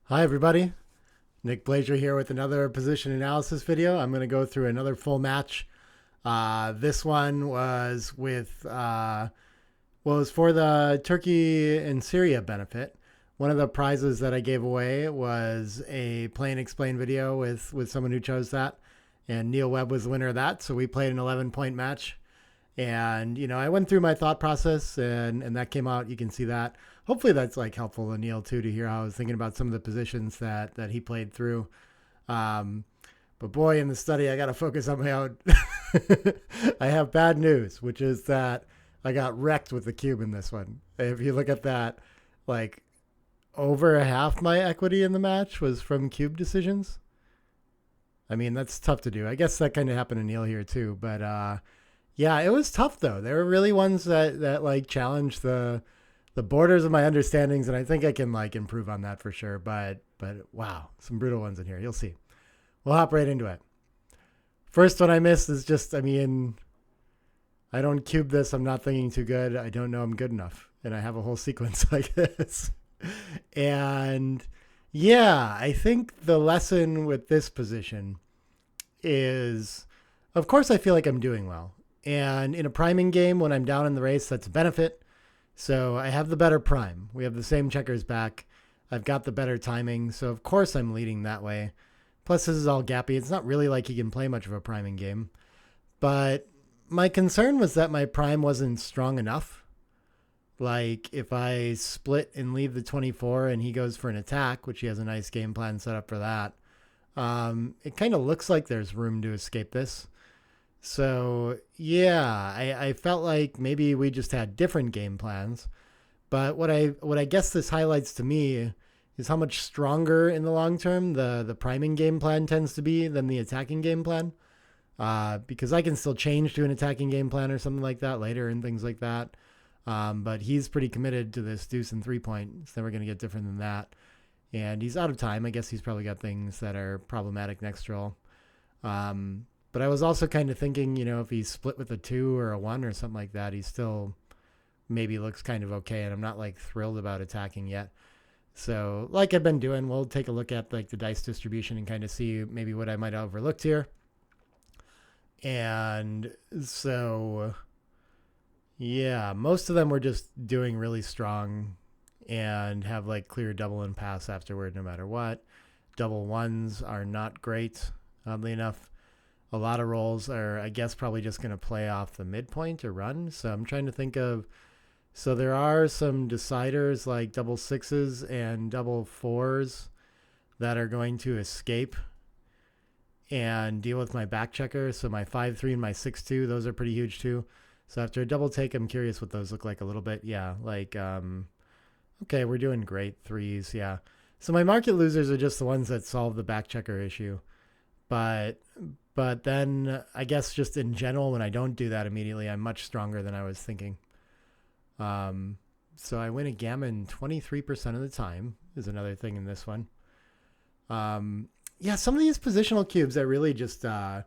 Hi everybody, Nick Blazer here with another position analysis video. I'm going to go through another full match. This one was was for the Turkey and Syria benefit. One of the prizes that I gave away was a play and explain video with someone who chose that, and Neil Webb was the winner of that. So we played an 11-point match. And, I went through my thought process and that came out. You can see that. Hopefully that's like helpful to Neil too, to hear how I was thinking about some of the positions that he played through. Um, but boy, in the study, I got to focus on my own. I have bad news, which is that I got wrecked with the cube in this one. If you look at that, like over half my equity in the match was from cube decisions. I mean, that's tough to do. I guess that kind of happened to Neil here too, but yeah, it was tough though. There were really ones that like challenged the borders of my understandings, and I think I can like improve on that for sure. But wow, some brutal ones in here. You'll see. We'll hop right into it. First one I missed is just, I mean, I don't cube this. I'm not thinking too good. I don't know I'm good enough, and I have a whole sequence like this. And yeah, I think the lesson with this position is, of course, I feel like I'm doing well. And in a priming game, when I'm down in the race, that's a benefit. So I have the better prime. We have the same checkers back. I've got the better timing. So of course I'm leading that way. Plus this is all gappy. It's not really like he can play much of a priming game. But my concern was that my prime wasn't strong enough. Like if I split and leave the 24 and he goes for an attack, which he has a nice game plan set up for that, it kind of looks like there's room to escape this. So yeah, I felt like maybe we just had different game plans. But what I guess this highlights to me is how much stronger in the long term the priming game plan tends to be than the attacking game plan. Because I can still change to an attacking game plan or something like that later and things like that. But he's pretty committed to this deuce and 3-point. It's never going to get different than that. And he's out of time. I guess he's probably got things that are problematic next roll. But I was also kind of thinking, if he's split with a 2 or a 1 or something like that, he still maybe looks kind of okay. And I'm not like thrilled about attacking yet. So like I've been doing, we'll take a look at like the dice distribution and kind of see maybe what I might have overlooked here. And so, yeah, most of them were just doing really strong and have like clear double and pass afterward no matter what. Double ones are not great, oddly enough. A lot of rolls are, I guess, probably just going to play off the midpoint or run. So I'm trying to think of. So there are some deciders like double sixes and double fours that are going to escape and deal with my back checker. So my 5-3 and my 6-2, those are pretty huge too. So after a double take, I'm curious what those look like a little bit. Yeah, like, okay, we're doing great threes. Yeah. So my market losers are just the ones that solve the back checker issue. But then I guess just in general, when I don't do that immediately, I'm much stronger than I was thinking. So I win a gammon 23% of the time is another thing in this one. Yeah, some of these positional cubes, I really just, I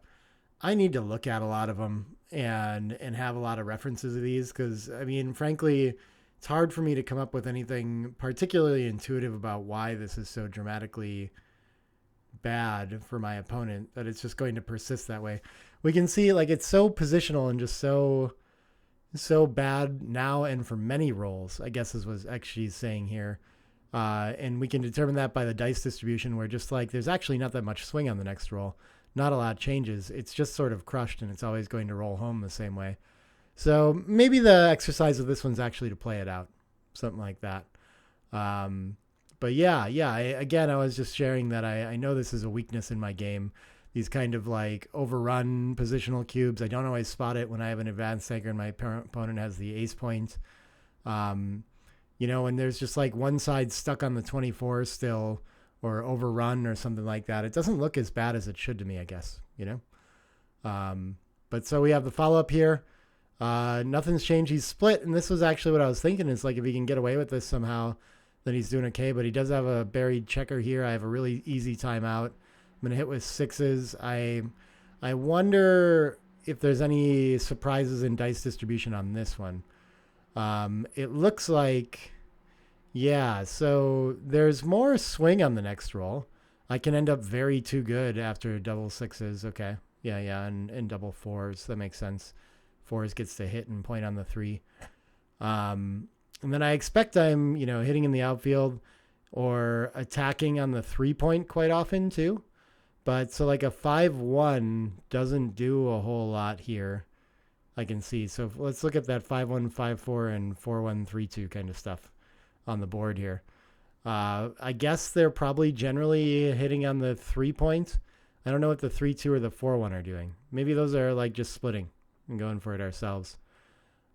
need to look at a lot of them and have a lot of references of these. Cause I mean, frankly, it's hard for me to come up with anything particularly intuitive about why this is so dramatically bad for my opponent that it's just going to persist that way. We can see like it's so positional and just so bad now and for many rolls, I guess is what actually saying here. And we can determine that by the dice distribution where just like there's actually not that much swing on the next roll. Not a lot changes. It's just sort of crushed and it's always going to roll home the same way. So maybe the exercise of this one's actually to play it out. Something like that. But yeah, I was just sharing that I know this is a weakness in my game. These kind of like overrun positional cubes. I don't always spot it when I have an advanced anchor and my opponent has the ace point. When there's just like one side stuck on the 24 still or overrun or something like that, it doesn't look as bad as it should to me, I guess, But so we have the follow up here. Nothing's changed. He's split. And this was actually what I was thinking is like if he can get away with this somehow, then he's doing okay. But he does have a buried checker here. I have a really easy timeout. I'm going to hit with sixes. I wonder if there's any surprises in dice distribution on this one. It looks like Yeah, so there's more swing on the next roll. I can end up very too good after double sixes. Okay. Yeah, yeah, and double fours. That makes sense. Fours gets to hit and point on the three. And then I expect I'm, hitting in the outfield or attacking on the 3 point quite often too. But so like a 5-1 doesn't do a whole lot here. I can see. So let's look at that 5-1, 5-4, and 4-1, 3-2 kind of stuff on the board here. I guess they're probably generally hitting on the 3 point. I don't know what the 3-2 or the 4-1 are doing. Maybe those are like just splitting and going for it ourselves.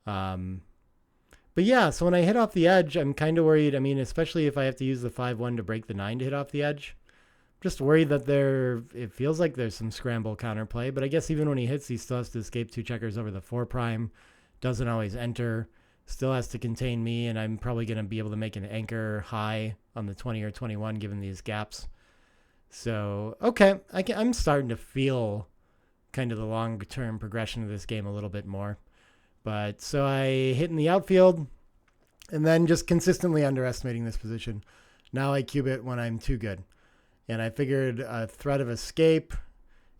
But yeah, so when I hit off the edge, I'm kind of worried. I mean, especially if I have to use the 5-1 to break the 9 to hit off the edge. Just worried that it feels like there's some scramble counterplay, but I guess even when he hits, he still has to escape 2 checkers over the 4 prime. Doesn't always enter. Still has to contain me, and I'm probably going to be able to make an anchor high on the 20 or 21 given these gaps. So, okay, I'm starting to feel kind of the long-term progression of this game a little bit more. But so I hit in the outfield, and then just consistently underestimating this position. Now I cube it when I'm too good. And I figured a threat of escape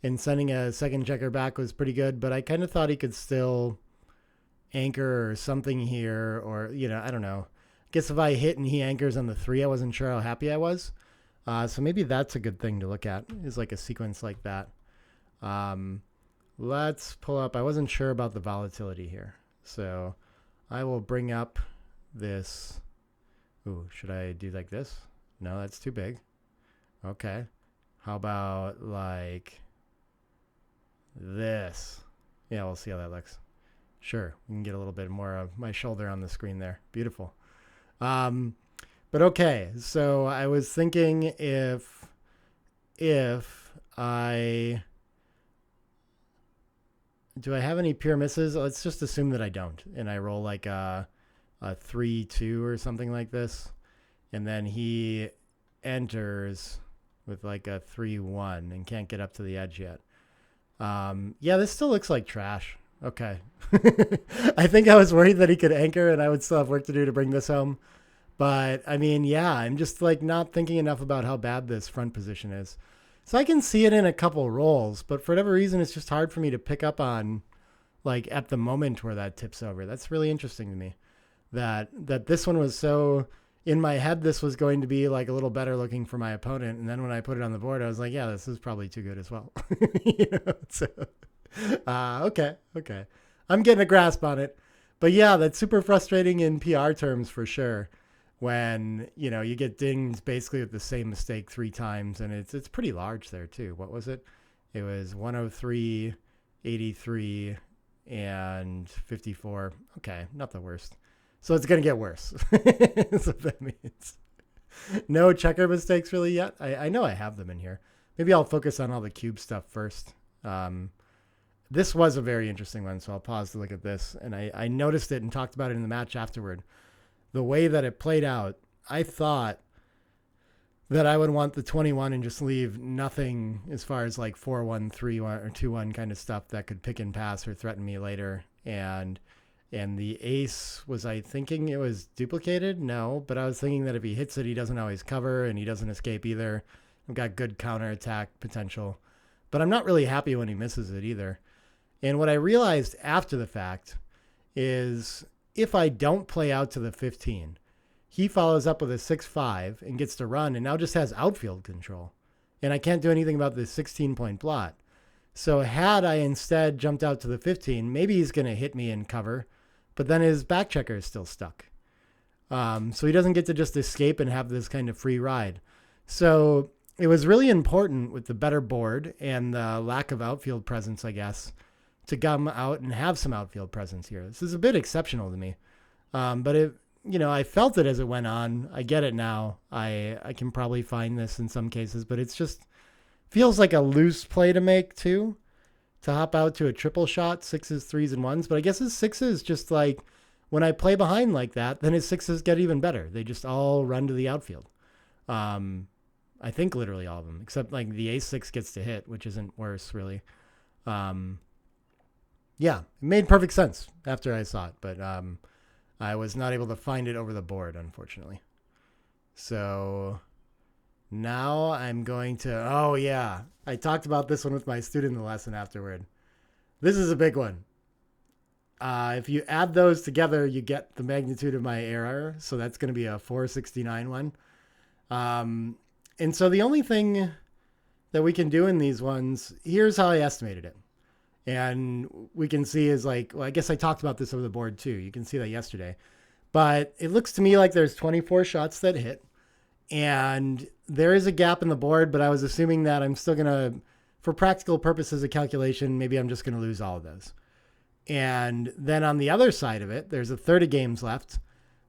and sending a second checker back was pretty good, but I kind of thought he could still anchor or something here, or, I don't know. I guess if I hit and he anchors on the 3, I wasn't sure how happy I was. So maybe that's a good thing to look at, is like a sequence like that. Let's pull up. I wasn't sure about the volatility here. So I will bring up this. Ooh, should I do like this? No, that's too big. Okay. How about like this? Yeah, we'll see how that looks. Sure, we can get a little bit more of my shoulder on the screen there. Beautiful. But okay, so I was thinking if I do I have any pure misses? Let's just assume that I don't, and I roll like a 3-2 or something like this, and then he enters with like a 3-1 and can't get up to the edge yet. Yeah, this still looks like trash. Okay. I think I was worried that he could anchor and I would still have work to do to bring this home. But I mean, yeah, I'm just like not thinking enough about how bad this front position is. So I can see it in a couple rolls, but for whatever reason, it's just hard for me to pick up on like at the moment where that tips over. That's really interesting to me that this one was so in my head, this was going to be like a little better looking for my opponent. And then when I put it on the board, I was like, yeah, this is probably too good as well. So, okay. I'm getting a grasp on it. But yeah, that's super frustrating in PR terms for sure. When, you get dinged basically with the same mistake 3 times. And it's pretty large there too. What was it? It was 103, 83, and 54. Okay, not the worst. So it's going to get worse. So that means no checker mistakes really yet. I know I have them in here. Maybe I'll focus on all the cube stuff first. This was a very interesting one, so I'll pause to look at this. And I noticed it and talked about it in the match afterward. The way that it played out, I thought that I would want the 21 and just leave nothing as far as like 4-1, 3-1, or 2-1 kind of stuff that could pick and pass or threaten me later. And the ace was I thinking it was duplicated? No, but I was thinking that if he hits it, he doesn't always cover and he doesn't escape either. I've got good counterattack potential. But I'm not really happy when he misses it either. And what I realized after the fact is if I don't play out to the 15, he follows up with a 6-5 and gets to run and now just has outfield control. And I can't do anything about this 16-point blot. So had I instead jumped out to the 15, maybe he's going to hit me in cover, but then his back checker is still stuck. So he doesn't get to just escape and have this kind of free ride. So it was really important with the better board and the lack of outfield presence, I guess, to come out and have some outfield presence here. This is a bit exceptional to me. But it, I felt it as it went on. I get it now. I can probably find this in some cases, but it's just feels like a loose play to make too, to hop out to a triple shot, 6s, 3s, and 1s. But I guess his 6s just like when I play behind like that, then his 6s get even better. They just all run to the outfield. I think literally all of them, except like the ace-6 gets to hit, which isn't worse really. Yeah, it made perfect sense after I saw it, but I was not able to find it over the board, unfortunately. So now I'm going to, oh yeah, I talked about this one with my student in the lesson afterward. This is a big one. If you add those together, you get the magnitude of my error. So that's going to be a 469 one. Um, and so the only thing that we can do in these ones, here's how I estimated it. And we can see is like, well, I guess I talked about this over the board too. You can see that yesterday. But it looks to me like there's 24 shots that hit. And there is a gap in the board, but I was assuming that I'm still going to, for practical purposes of calculation, maybe I'm just going to lose all of those. And then on the other side of it, there's a third of games left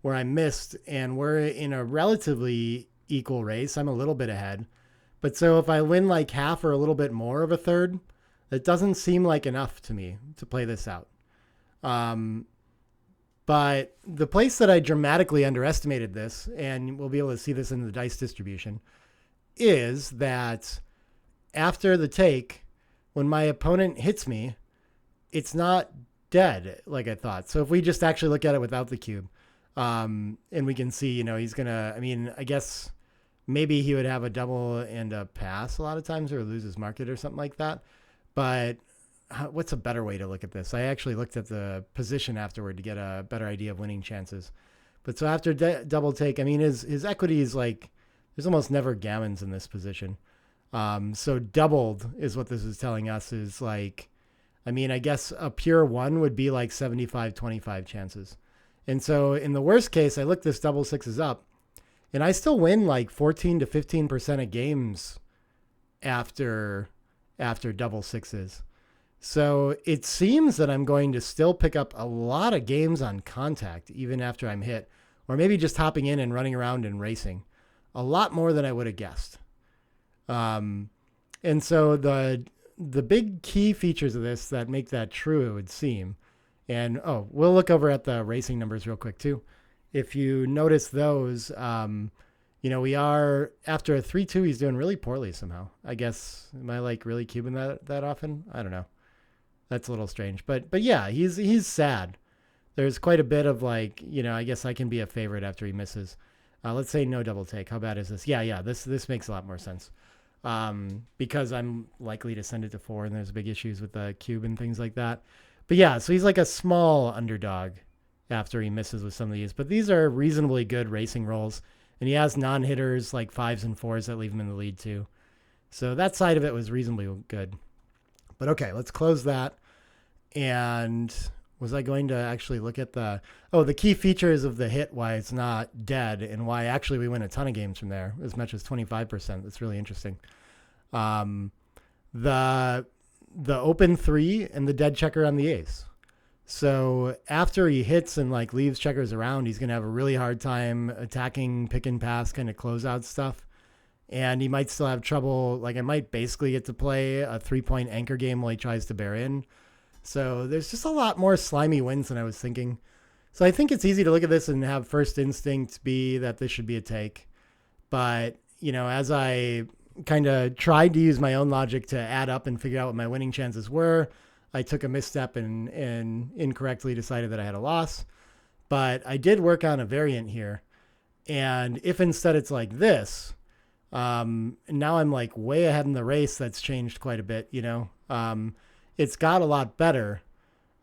where I missed, and we're in a relatively equal race. I'm a little bit ahead. But so if I win like half or a little bit more of a third, it doesn't seem like enough to me to play this out. But the place that I dramatically underestimated this, and we'll be able to see this in the dice distribution, is that after the take, when my opponent hits me, it's not dead like I thought. So if we just actually look at it without the cube, and we can see, he's going to, I guess maybe he would have a double and a pass a lot of times or lose his market or something like that. But what's a better way to look at this? I actually looked at the position afterward to get a better idea of winning chances. But so after double take, his equity is like, there's almost never gammons in this position. So doubled is what this is telling us is like, I guess a pure one would be like 75-25 chances. And so in the worst case, I looked this double sixes up and I still win like 14 to 15% of games after double sixes. So it seems that I'm going to still pick up a lot of games on contact, even after I'm hit, or maybe just hopping in and running around and racing a lot more than I would have guessed. And so the big key features of this that make that true, it would seem, and we'll look over at the racing numbers real quick too. If you notice those, we are after a 3-2, he's doing really poorly somehow. I guess, am I like really cubing that often? I don't know. That's a little strange, but yeah, he's sad. There's quite a bit of like, I guess I can be a favorite after he misses. Let's say no double take. How bad is this? Yeah. This makes a lot more sense. Because I'm likely to send it to 4 and there's big issues with the cube and things like that. But yeah, so he's like a small underdog after he misses with some of these, but these are reasonably good racing rolls. And he has non-hitters like 5s and 4s that leave him in the lead too. So that side of it was reasonably good. But okay, let's close that. And was I going to actually look at the key features of the hit, why it's not dead, and why actually we win a ton of games from there, as much as 25%. That's really interesting. The open 3 and the dead checker on the ace. So after he hits and like leaves checkers around, he's going to have a really hard time attacking pick and pass kind of closeout stuff. And he might still have trouble. Like I might basically get to play a 3-point anchor game while he tries to bear in. So there's just a lot more slimy wins than I was thinking. So I think it's easy to look at this and have first instinct be that this should be a take. But, as I kind of tried to use my own logic to add up and figure out what my winning chances were, I took a misstep and incorrectly decided that I had a loss. But I did work on a variant here. And if instead it's like this, now I'm like way ahead in the race. That's changed quite a bit, it's got a lot better.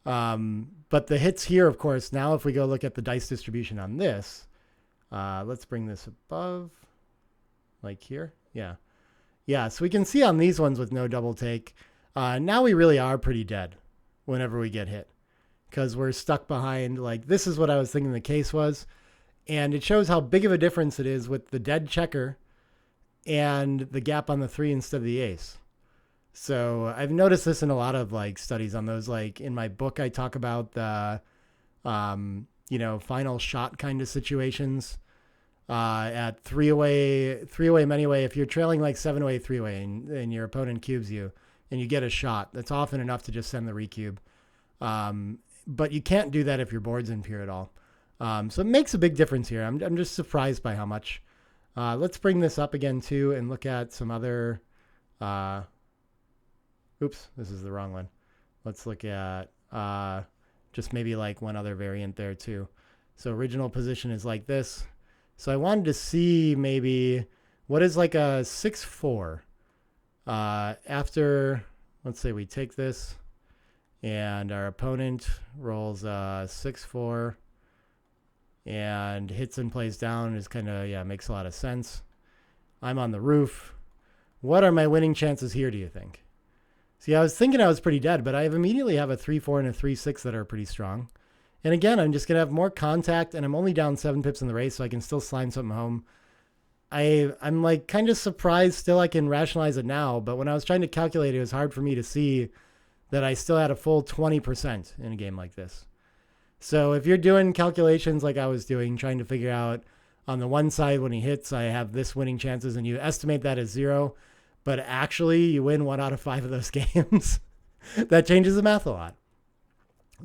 But the hits here, of course, now if we go look at the dice distribution on this, let's bring this above, like here. Yeah. So we can see on these ones with no double take, now we really are pretty dead whenever we get hit because we're stuck behind. Like this is what I was thinking the case was. And it shows how big of a difference it is with the dead checker and the gap on the 3 instead of the ace. So I've noticed this in a lot of like studies on those. Like in my book, I talk about the, final shot kind of situations. At 3-away, many-way, if you're trailing like 7-away, 3-away, and your opponent cubes you, and you get a shot, that's often enough to just send the recube. But you can't do that if your board's in pure at all. So it makes a big difference here. I'm just surprised by how much. Let's bring this up again too and look at some other. Oops, this is the wrong one. Let's look at just maybe like one other variant there too. So original position is like this. So I wanted to see maybe what is like a 6-4 after, let's say we take this and our opponent rolls a 6-4 and hits and plays down is kind of, yeah, makes a lot of sense. I'm on the roof. What are my winning chances here, do you think? See, I was thinking I was pretty dead, but I immediately have a 3-4 and a 3-6 that are pretty strong. And again, I'm just going to have more contact, and I'm only down 7 pips in the race, so I can still slime something home. I'm like kind of surprised still I can rationalize it now, but when I was trying to calculate it, it was hard for me to see that I still had a full 20% in a game like this. So if you're doing calculations like I was doing, trying to figure out on the one side when he hits, I have this winning chances, and you estimate that as 0, but actually you win 1 out of 5 of those games, that changes the math a lot.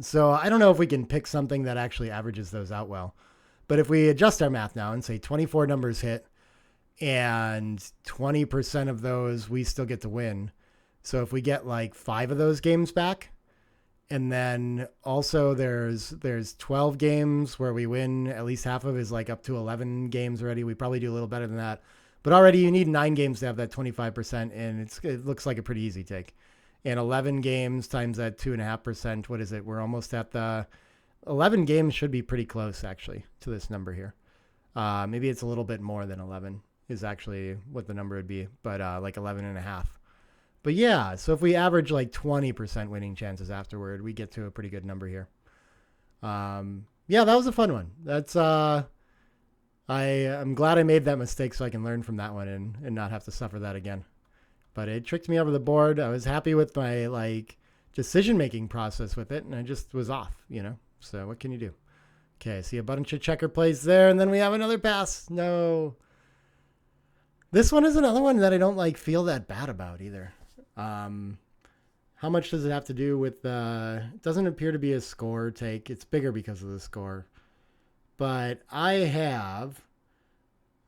So I don't know if we can pick something that actually averages those out well. But if we adjust our math now and say 24 numbers hit and 20% of those we still get to win. So if we get like 5 of those games back, and then also there's 12 games where we win at least half of is like up to 11 games already. We probably do a little better than that. But already you need 9 games to have that 25%, and it looks like a pretty easy take. And 11 games times that 2.5%, what is it? We're almost at the 11 games should be pretty close actually to this number here. Maybe it's a little bit more than 11 is actually what the number would be, but like 11 and a half. But yeah, so if we average like 20% winning chances afterward, we get to a pretty good number here. Yeah, that was a fun one. That's I'm glad I made that mistake so I can learn from that one and not have to suffer that again. But it tricked me over the board. I was happy with my like decision-making process with it, and I just was off, you know? So what can you do? Okay, see a bunch of checker plays there, and then we have another pass. No. This one is another one that I don't like feel that bad about either. How much does it have to do with it doesn't appear to be a score take. It's bigger because of the score. But I have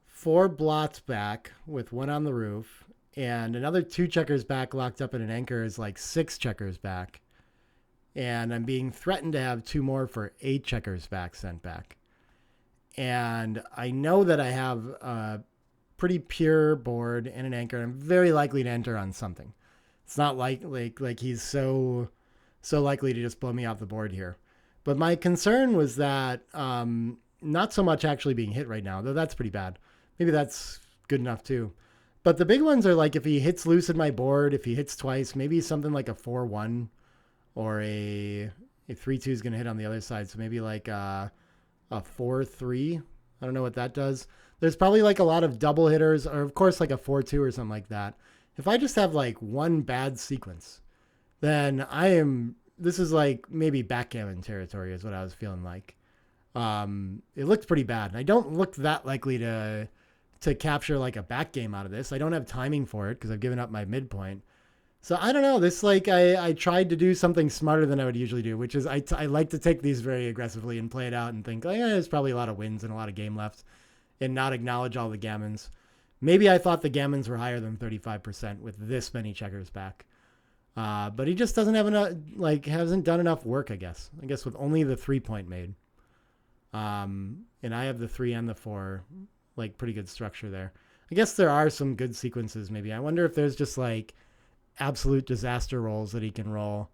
4 blots back with 1 on the roof, and another 2 checkers back locked up in an anchor is like 6 checkers back. And I'm being threatened to have 2 more for 8 checkers back sent back. And I know that I have a pretty pure board and an anchor. I'm very likely to enter on something. It's not like he's so likely to just blow me off the board here. But my concern was that not so much actually being hit right now, though that's pretty bad. Maybe that's good enough too. But the big ones are like if he hits loose in my board, if he hits twice, maybe something like a 4-1 or a 3-2 is going to hit on the other side. So maybe like a 4-3. I don't know what that does. There's probably like a lot of double hitters, or of course like a 4-2 or something like that. If I just have like one bad sequence, then this is like maybe backgammon territory is what I was feeling like. It looked pretty bad. And I don't look that likely to capture like a back game out of this. I don't have timing for it because I've given up my midpoint. So I don't know. This like I tried to do something smarter than I would usually do, which is I like to take these very aggressively and play it out and think, oh, yeah, there's probably a lot of wins and a lot of game left, and not acknowledge all the gammons. Maybe I thought the gammons were higher than 35% with this many checkers back. But he just doesn't have enough, hasn't done enough work, I guess. I guess with only the 3-point made. And I have the 3 and the 4, like pretty good structure there. I guess there are some good sequences maybe. I wonder if there's just like absolute disaster rolls that he can roll,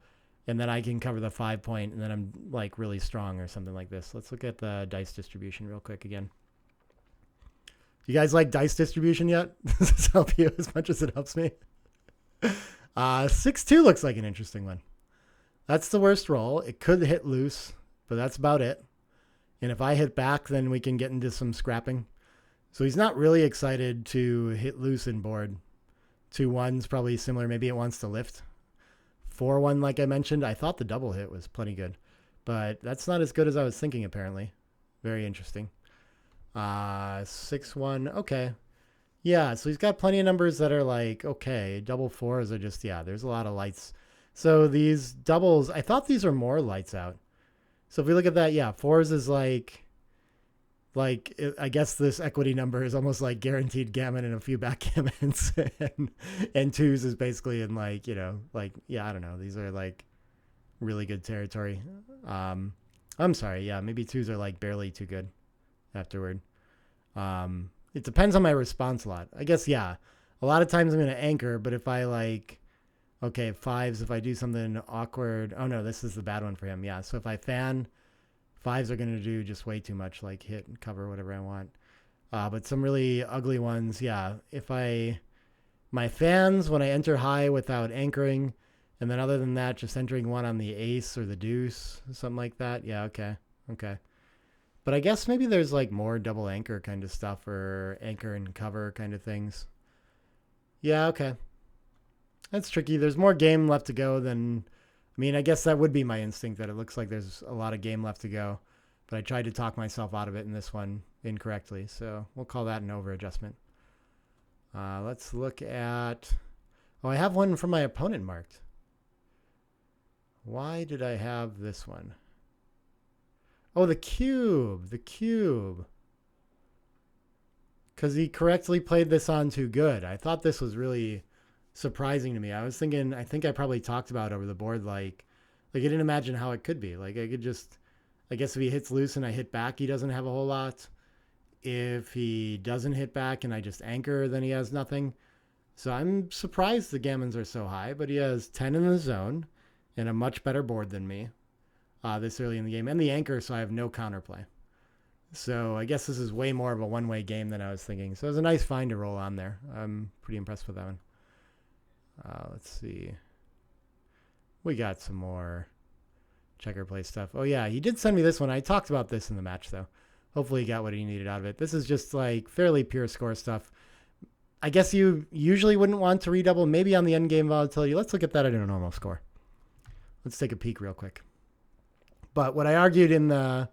and then I can cover the 5-point, and then I'm like really strong or something like this. Let's look at the dice distribution real quick again. You guys like dice distribution yet? Does this help you as much as it helps me? 6-2 looks like an interesting one. That's the worst roll. It could hit loose, but that's about it. And if I hit back, then we can get into some scrapping. So he's not really excited to hit loose in board. 2-1's probably similar. Maybe it wants to lift. 4-1, like I mentioned, I thought the double hit was plenty good. But that's not as good as I was thinking, apparently. Very interesting. 6-1, okay. Yeah, so he's got plenty of numbers that are like, okay, double 4s are just, yeah, there's a lot of lights. So these doubles, I thought these were more lights out. So if we look at that, yeah, 4s is like I guess this equity number is almost like guaranteed gammon and a few backgammons. and 2s is basically in like, yeah, I don't know. These are like really good territory. I'm sorry, yeah, maybe 2s are like barely too good afterward. It depends on my response a lot. I guess, yeah. A lot of times I'm going to anchor, but if I like, okay, fives, if I do something awkward, oh no, this is the bad one for him. Yeah. So if I fan, fives are going to do just way too much, like hit and cover whatever I want. But some really ugly ones, yeah. My fans, when I enter high without anchoring, and then other than that, just entering one on the ace or the deuce, something like that. Yeah, okay. Okay. But I guess maybe there's like more double anchor kind of stuff or anchor and cover kind of things. Yeah, okay. That's tricky. There's more game left to go than. I mean, I guess that would be my instinct that it looks like there's a lot of game left to go. But I tried to talk myself out of it in this one incorrectly. So we'll call that an over adjustment. Let's look at. Oh, I have one from my opponent marked. Why did I have this one? Oh, the cube. The cube. Because he correctly played this on too good. I thought this was really surprising to me. I was thinking, I think I probably talked about over the board, like I didn't imagine how it could be. Like I could just, I guess if he hits loose and I hit back, he doesn't have a whole lot. If he doesn't hit back and I just anchor, then he has nothing. So I'm surprised the gammons are so high, but he has 10 in the zone and a much better board than me this early in the game. And the anchor, so I have no counterplay. So I guess this is way more of a one-way game than I was thinking. So it was a nice find to roll on there. I'm pretty impressed with that one. Let's see. We got some more checker play stuff. Oh, yeah, he did send me this one. I talked about this in the match, though. Hopefully he got what he needed out of it. This is just like fairly pure score stuff. I guess you usually wouldn't want to redouble. Maybe on the end game volatility. Let's look at that at a normal score. Let's take a peek real quick. But what I argued in the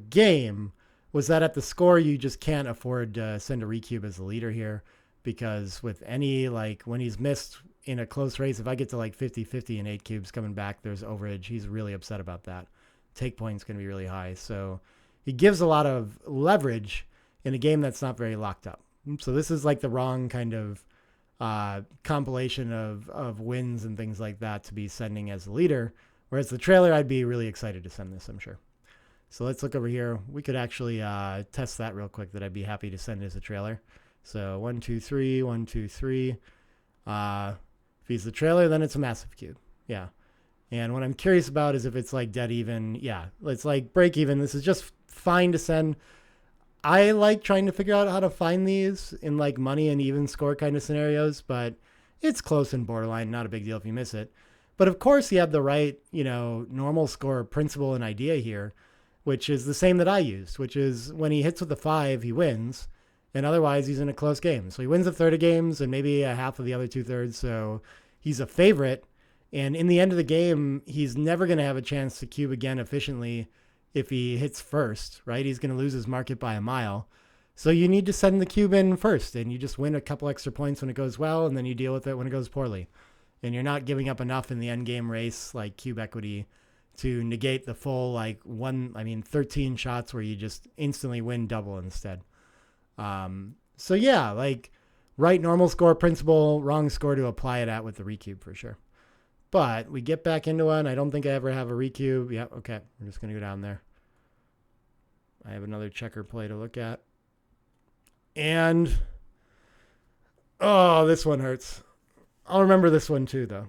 game was that at the score, you just can't afford to send a recube as the leader here, because with any, like when he's missed in a close race, if I get to like 50-50 and 8 cubes coming back, there's overage. He's really upset about that. Take point's going to be really high. So he gives a lot of leverage in a game that's not very locked up. So this is like the wrong kind of compilation of wins and things like that to be sending as the leader. Whereas the trailer, I'd be really excited to send this, I'm sure. So let's look over here. We could actually test that real quick, that I'd be happy to send as a trailer. So 1, 2, 3, 1, 2, 3. If he's the trailer, then it's a massive cube. Yeah. And what I'm curious about is if it's like dead even. Yeah, it's like break even. This is just fine to send. I like trying to figure out how to find these in like money and even score kind of scenarios, but it's close and borderline. Not a big deal if you miss it. But of course, he had the right, normal score principle and idea here, which is the same that I used, which is when he hits with the 5, he wins. And otherwise, he's in a close game. So he wins a third of games and maybe a half of the other 2/3. So he's a favorite. And in the end of the game, he's never going to have a chance to cube again efficiently if he hits first, right? He's going to lose his market by a mile. So you need to send the cube in first, and you just win a couple extra points when it goes well, and then you deal with it when it goes poorly. And you're not giving up enough in the end game race, like cube equity, to negate the full 13 shots where you just instantly win double instead. So yeah, like right normal score principle, wrong score to apply it at with the recube for sure. But we get back into one. I don't think I ever have a recube. Yeah, okay. We're just going to go down there. I have another checker play to look at. And, oh, this one hurts. I'll remember this one too, though.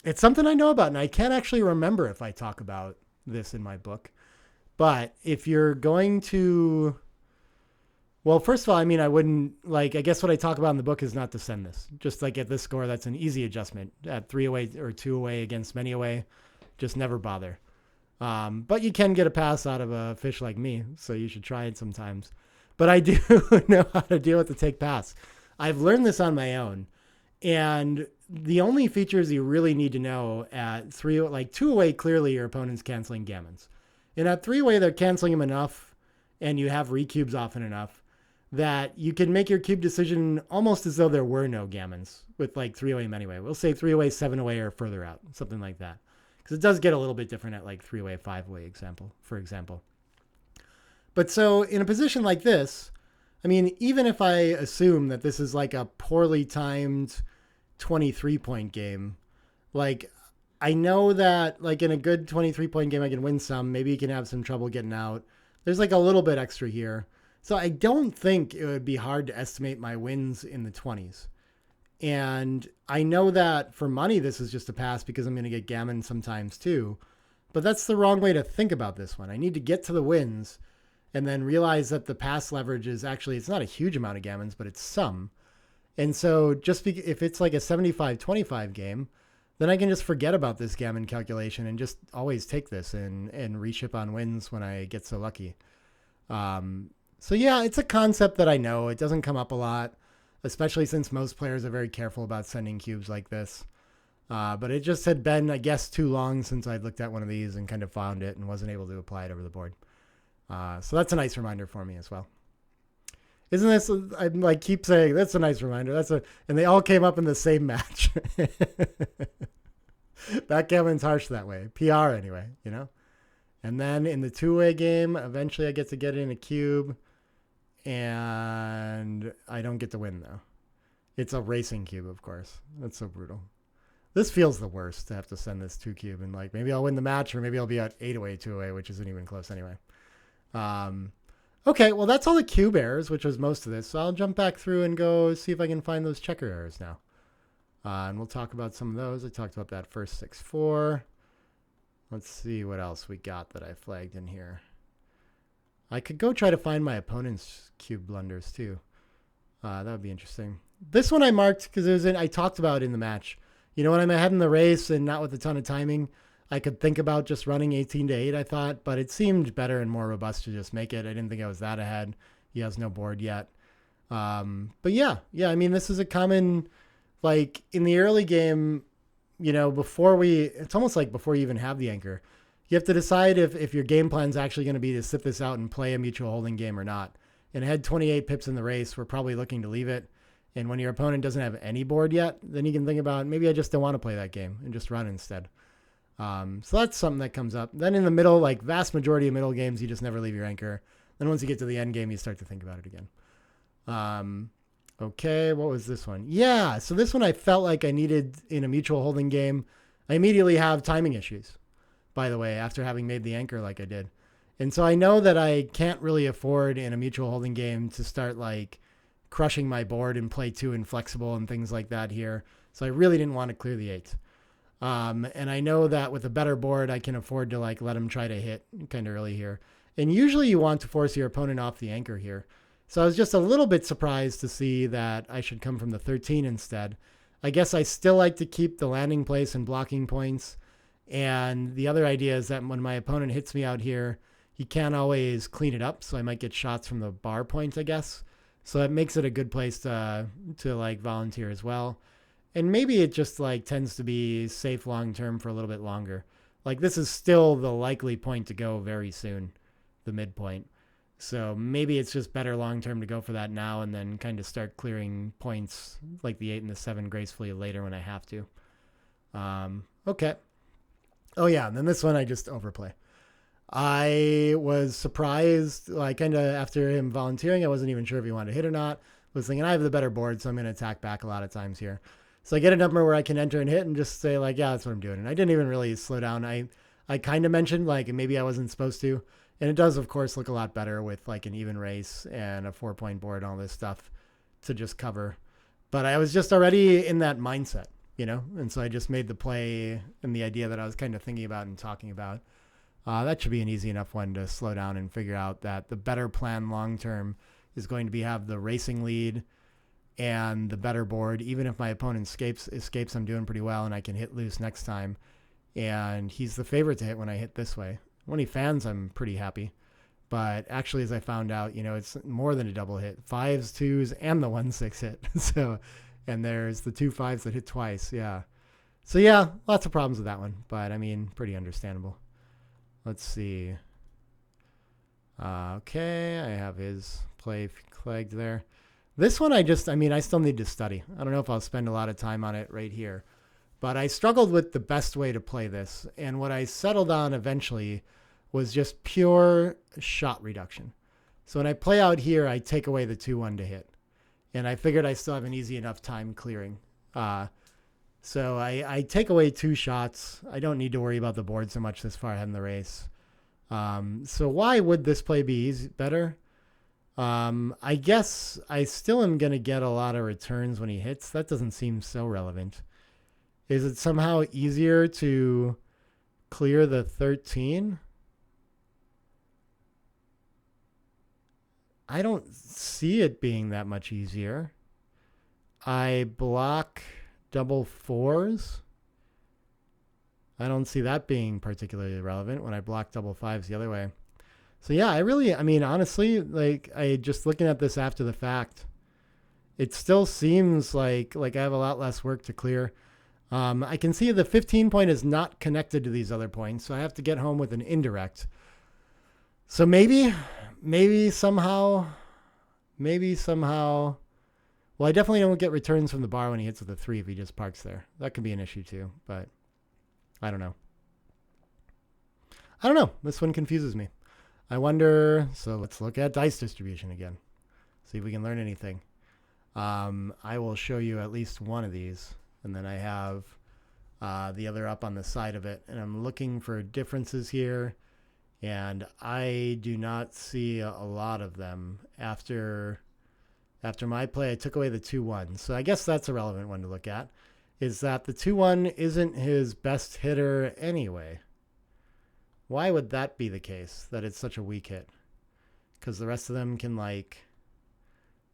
It's something I know about, and I can't actually remember if I talk about this in my book. But if you're going to... Well, first of all, I wouldn't, I guess what I talk about in the book is not to send this. Just like at this score, that's an easy adjustment. At 3 away or 2 away against many away, just never bother. But you can get a pass out of a fish like me, so you should try it sometimes. But I do know how to deal with the take pass. I've learned this on my own. And the only features you really need to know at 2 away, clearly your opponent's canceling gammons. And at 3 away, they're canceling them enough, and you have recubes often enough, that you can make your cube decision almost as though there were no gammons with 3 away, many away. We'll say 3 away, 7 away, or further out, something like that. Because it does get a little bit different at 3 away, 5 away for example. But so in a position like this, even if I assume that this is a poorly timed 23-point game, I know that in a good 23-point game, I can win some. Maybe you can have some trouble getting out. There's like a little bit extra here. So I don't think it would be hard to estimate my wins in the 20s. And I know that for money, this is just a pass because I'm going to get gammon sometimes too. But that's the wrong way to think about this one. I need to get to the wins and then realize that the pass leverage is actually, it's not a huge amount of gammons, but it's some. And so if it's like a 75-25 game, then I can just forget about this gammon calculation and just always take this and reship on wins when I get so lucky. So yeah, it's a concept that I know. It doesn't come up a lot, especially since most players are very careful about sending cubes like this. But it just had been, I guess, too long since I'd looked at one of these and kind of found it and wasn't able to apply it over the board. So that's a nice reminder for me as well. Isn't this, I like keep saying, that's a nice reminder. And they all came up in the same match. Backgammon's harsh that way. PR anyway, you know? And then in the two-way game, eventually I get to get in a cube. And I don't get to win, though. It's a racing cube, of course. That's so brutal. This feels the worst to have to send this 2 cube. And like maybe I'll win the match or maybe I'll be at 8-away, 2-away, which isn't even close anyway. Okay, well, that's all the cube errors, which was most of this. So I'll jump back through and go see if I can find those checker errors now. And we'll talk about some of those. I talked about that first 6-4. Let's see what else we got that I flagged in here. I could go try to find my opponent's cube blunders too. That would be interesting. This one I marked because I talked about it in the match. You know, when I'm ahead in the race and not with a ton of timing, I could think about just running 18-8, I thought, but it seemed better and more robust to just make it. I didn't think I was that ahead. He has no board yet. But yeah, I mean, this is a common, like in the early game, you know, it's almost like before you even have the anchor, you have to decide if your game plan is actually going to be to sit this out and play a mutual holding game or not. And ahead 28 pips in the race, we're probably looking to leave it. And when your opponent doesn't have any board yet, then you can think about, maybe I just don't want to play that game and just run instead. So that's something that comes up. Then in the middle, like vast majority of middle games, you just never leave your anchor. Then once you get to the end game, you start to think about it again. Okay, what was this one? Yeah, so this one I felt like I needed in a mutual holding game. I immediately have timing issues, by the way, after having made the anchor like I did. And so I know that I can't really afford in a mutual holding game to start like crushing my board and play too inflexible and things like that here. So I really didn't want to clear the 8. And I know that with a better board, I can afford to like let him try to hit kind of early here. And usually you want to force your opponent off the anchor here. So I was just a little bit surprised to see that I should come from the 13 instead. I guess I still like to keep the landing place and blocking points. And the other idea is that when my opponent hits me out here, he can't always clean it up. So I might get shots from the bar point, I guess. So it makes it a good place to like volunteer as well. And maybe it just like tends to be safe long-term for a little bit longer. Like this is still the likely point to go very soon, the midpoint. So maybe it's just better long-term to go for that now and then kind of start clearing points like the 8 and the 7 gracefully later when I have to. Okay. Oh yeah, and then this one I just overplay. I was surprised, like kind of after him volunteering, I wasn't even sure if he wanted to hit or not. I was thinking I have the better board, so I'm going to attack back a lot of times here. So I get a number where I can enter and hit and just say like, yeah, that's what I'm doing. And I didn't even really slow down. I kind of mentioned like maybe I wasn't supposed to. And it does, of course, look a lot better with like an even race and a 4-point board and all this stuff to just cover. But I was just already in that mindset, you know? And so I just made the play and the idea that I was kind of thinking about and talking about. That should be an easy enough one to slow down and figure out that the better plan long-term is going to be have the racing lead and the better board. Even if my opponent escapes, I'm doing pretty well and I can hit loose next time. And he's the favorite to hit when I hit this way. When he fans, I'm pretty happy. But actually, as I found out, you know, it's more than a double hit. 5s, 2s, and the 1-6 hit. So, and there's the 2 5s that hit twice. Yeah. So yeah, lots of problems with that one. But I mean, pretty understandable. Let's see. Okay, I have his play flagged there. This one I still need to study. I don't know if I'll spend a lot of time on it right here. But I struggled with the best way to play this. And what I settled on eventually was just pure shot reduction. So when I play out here, I take away the 2-1 to hit. And I figured I still have an easy enough time clearing. So I take away 2 shots. I don't need to worry about the board so much this far ahead in the race. So why would this play be better? I guess I still am going to get a lot of returns when he hits. That doesn't seem so relevant. Is it somehow easier to clear the 13? I don't see it being that much easier. I block double fours. I don't see that being particularly relevant when I block double fives the other way. So yeah, I mean, honestly, like I just looking at this after the fact, it still seems like I have a lot less work to clear. I can see the 15 point is not connected to these other points, so I have to get home with an indirect. So maybe somehow, well, I definitely don't get returns from the bar when he hits with a 3 if he just parks there. That could be an issue too, but I don't know. This one confuses me. I wonder, so let's look at dice distribution again. See if we can learn anything. I will show you at least one of these, and then I have the other up on the side of it. And I'm looking for differences here, and I do not see a lot of them. After my play, I took away the 2-1. So I guess that's a relevant one to look at, is that the 2-1 isn't his best hitter anyway. Why would that be the case, that it's such a weak hit? Because the rest of them can, like,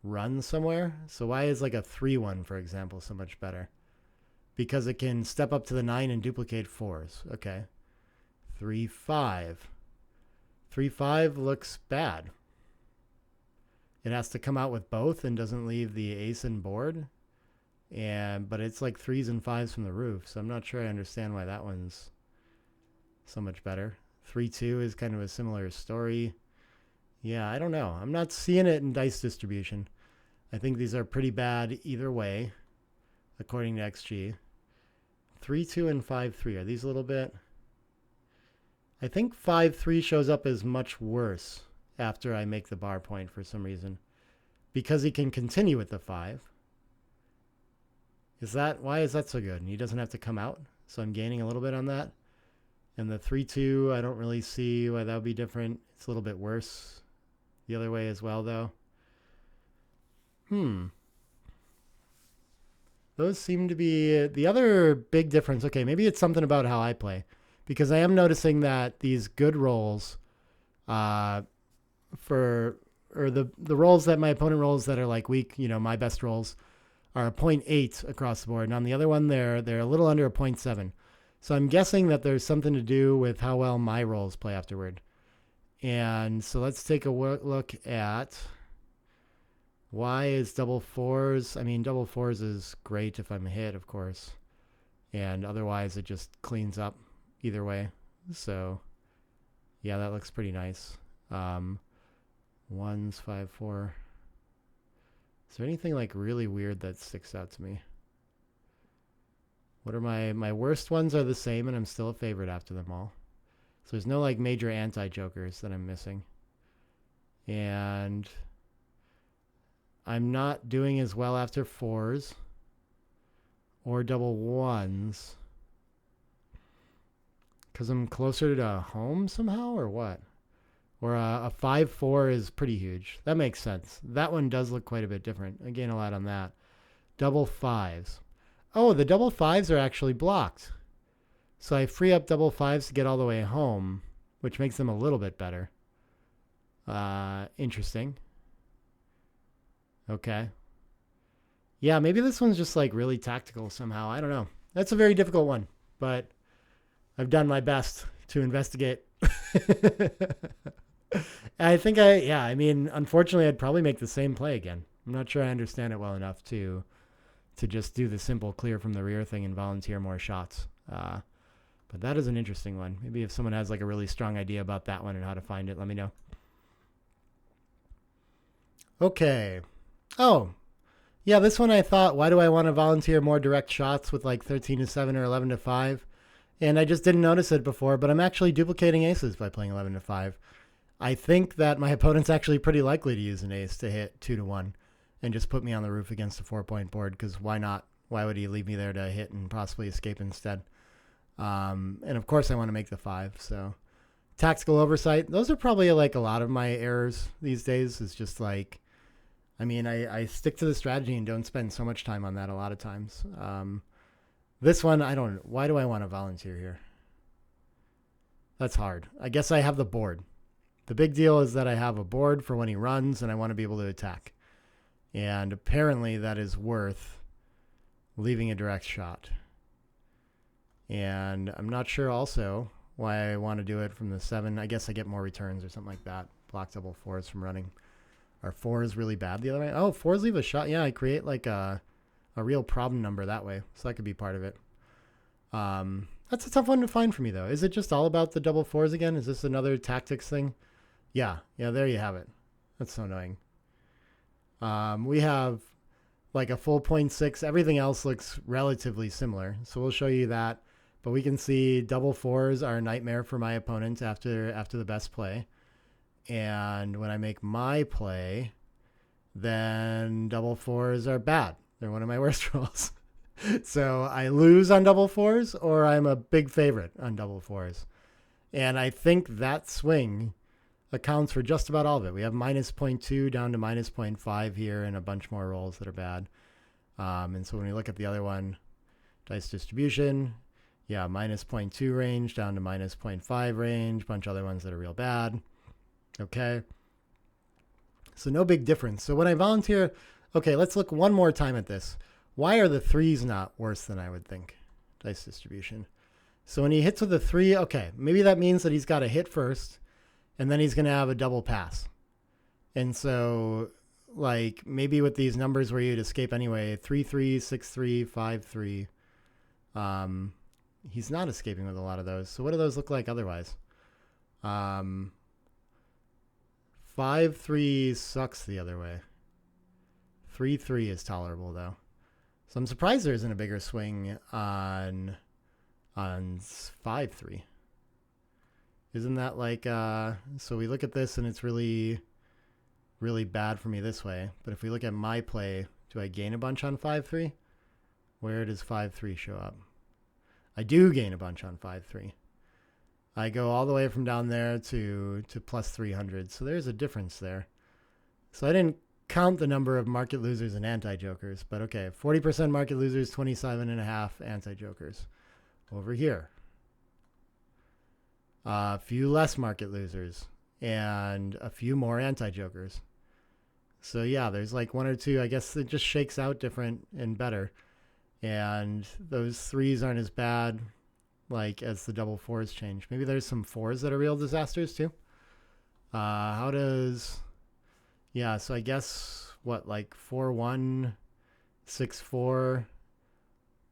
run somewhere? So why is, like, a 3-1, for example, so much better? Because it can step up to the 9 and duplicate 4s. Okay. 3-5. 3-5 looks bad. It has to come out with both and doesn't leave the ace and board. But it's like 3s and 5s from the roof, so I'm not sure I understand why that one's so much better. 3-2 is kind of a similar story. Yeah, I don't know. I'm not seeing it in dice distribution. I think these are pretty bad either way, according to XG. 3-2 and 5-3. Are these a little bit? I think 5-3 shows up as much worse after I make the bar point for some reason, because he can continue with the 5. Why is that so good? And he doesn't have to come out, so I'm gaining a little bit on that. And the 3-2, I don't really see why that would be different. It's a little bit worse the other way as well, though. Those seem to be the other big difference. Okay, maybe it's something about how I play, because I am noticing that these good rolls the rolls that my opponent rolls that are like weak, my best rolls are a 0.8 across the board. And on the other one, they're a little under a 0.7. So I'm guessing that there's something to do with how well my rolls play afterward. And so let's take a look at why is double fours. I mean, double fours is great if I'm hit, of course. And otherwise, it just cleans up either way. So yeah, that looks pretty nice. 1s, 5, 4. Is there anything like really weird that sticks out to me? What are my worst ones are the same, and I'm still a favorite after them all. So there's no like major anti-jokers that I'm missing. And I'm not doing as well after 4s or double 1s because I'm closer to home somehow, or what? Or a 5-4 is pretty huge. That makes sense. That one does look quite a bit different. I gain a lot on that. Double 5s. Oh, the double 5s are actually blocked. So I free up double 5s to get all the way home, which makes them a little bit better. Interesting. Okay. Yeah, maybe this one's just like really tactical somehow. I don't know. That's a very difficult one, but I've done my best to investigate. I think I mean, unfortunately, I'd probably make the same play again. I'm not sure I understand it well enough to just do the simple clear from the rear thing and volunteer more shots. But that is an interesting one. Maybe if someone has like a really strong idea about that one and how to find it, let me know. Okay. Oh, yeah, this one I thought, why do I want to volunteer more direct shots with like 13-7 or 11-5? And I just didn't notice it before, but I'm actually duplicating aces by playing 11-5. I think that my opponent's actually pretty likely to use an ace to hit 2-1 and just put me on the roof against a 4-point board, because why not? Why would he leave me there to hit and possibly escape instead? And of course I want to make the 5, so Tactical oversight. Those are probably like a lot of my errors these days. Is just like, I mean, I stick to the strategy and don't spend so much time on that a lot of times. This one, I don't. Why do I want to volunteer here? That's hard. I guess I have the board. The big deal is that I have a board for when he runs, and I want to be able to attack. And apparently, that is worth leaving a direct shot. And I'm not sure also why I want to do it from the 7. I guess I get more returns or something like that. Block double 4s from running. Are 4s really bad the other way? Oh, 4s leave a shot. Yeah, I create like a real problem number that way. So that could be part of it. That's a tough one to find for me, though. Is it just all about the double 4s again? Is this another tactics thing? Yeah, there you have it. That's so annoying. We have like a full 0.6. Everything else looks relatively similar. So we'll show you that. But we can see double 4s are a nightmare for my opponent after the best play. And when I make my play, then double 4s are bad. They're one of my worst rolls. So I lose on double 4s, or I'm a big favorite on double 4s. And I think that swing accounts for just about all of it. We have minus 0.2 down to minus 0.5 here, and a bunch more rolls that are bad. And so when we look at the other one, dice distribution, yeah, minus 0.2 range down to minus 0.5 range, bunch of other ones that are real bad. Okay. So no big difference. So when I volunteer, okay, let's look one more time at this. Why are the 3s not worse than I would think? Dice distribution. So when he hits with a 3, okay, maybe that means that he's got to hit first, and then he's going to have a double pass. And so, like, maybe with these numbers where you'd escape anyway, 3-3, 6-3, 5-3, he's not escaping with a lot of those. So what do those look like otherwise? 5-3 sucks the other way. 3-3 is tolerable, though. So I'm surprised there isn't a bigger swing on 5-3. Isn't that like, so we look at this and it's really, really bad for me this way. But if we look at my play, do I gain a bunch on 5-3? Where does 5-3 show up? I do gain a bunch on 5-3. I go all the way from down there to plus 300. So there's a difference there. So I didn't count the number of market losers and anti-jokers, but okay, 40% market losers, 27.5 anti-jokers. Over here, a few less market losers and a few more anti-jokers. So yeah, there's like one or two. I guess it just shakes out different and better. And those 3s aren't as bad like as the double 4s change. Maybe there's some 4s that are real disasters too. How does... Yeah, so I guess, what, like 4-1, 6-4,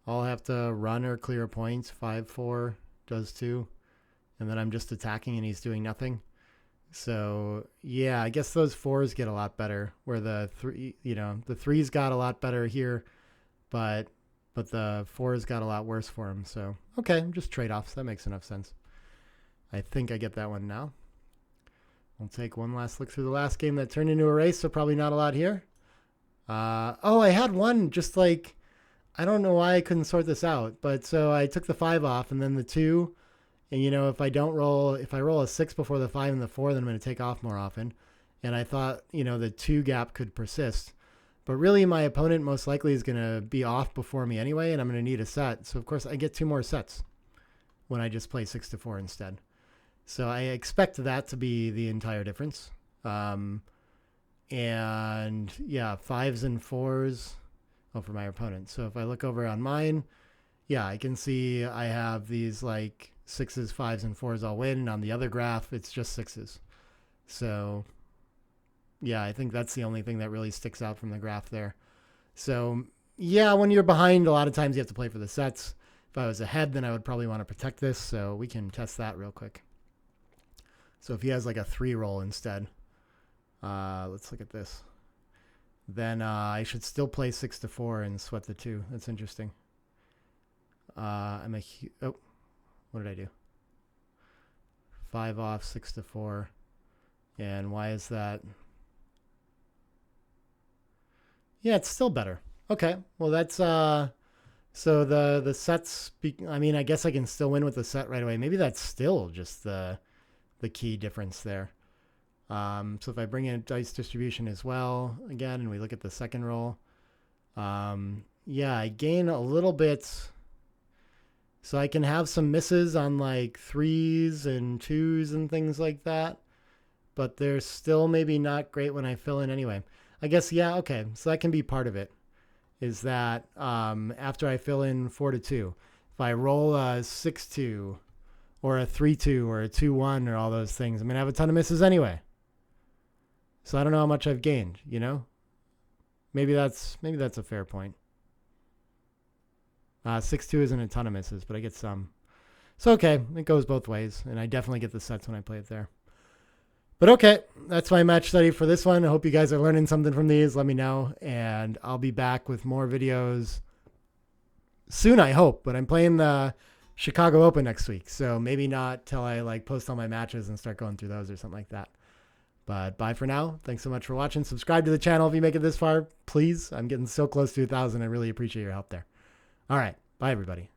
all have to run or clear points. 5-4 does too. And then I'm just attacking and he's doing nothing. So, yeah, I guess those 4s get a lot better, where the 3s got a lot better here, but the 4s got a lot worse for him. So, okay, just trade-offs. That makes enough sense. I think I get that one now. We'll take one last look through the last game that turned into a race, so probably not a lot here. I had one just like, I don't know why I couldn't sort this out, but so I took the 5 off and then the 2, and if I roll a 6 before the 5 and the 4, then I'm going to take off more often. And I thought, the 2 gap could persist. But really, my opponent most likely is going to be off before me anyway, and I'm going to need a set. So, of course, I get 2 more sets when I just play 6-4 instead. So I expect that to be the entire difference. And yeah, 5s and 4s for my opponent. So if I look over on mine, yeah, I can see I have these like 6s, 5s, and 4s all win. And on the other graph, it's just 6s. So yeah, I think that's the only thing that really sticks out from the graph there. So yeah, when you're behind, a lot of times you have to play for the sets. If I was ahead, then I would probably want to protect this. So we can test that real quick. So if he has like a 3 roll instead, let's look at this. Then I should still play 6-4 and sweat the 2. That's interesting. What did I do? 5 off, 6-4. And why is that? Yeah, it's still better. Okay, well that's so the sets. I mean, I guess I can still win with the set right away. Maybe that's still just the the key difference there. So if I bring in dice distribution as well, again, and we look at the second roll, yeah, I gain a little bit. So I can have some misses on like 3s and 2s and things like that, but they're still maybe not great when I fill in anyway. I guess, yeah, okay. So that can be part of it, is that after I fill in 4-2, if I roll a 6-2 or a 3-2 or a 2-1 or all those things, I'm going to have a ton of misses anyway. So I don't know how much I've gained, you know? Maybe that's a fair point. 6-2 isn't a ton of misses, but I get some. So okay, it goes both ways, and I definitely get the sets when I play it there. But okay, that's my match study for this one. I hope you guys are learning something from these. Let me know, and I'll be back with more videos soon, I hope. But I'm playing the Chicago Open next week, so maybe not till I like post all my matches and start going through those or something like that. But bye for now. Thanks so much for watching. Subscribe to the channel if you make it this far, please. I'm getting so close to 1,000. I really appreciate your help there. All right. Bye, everybody.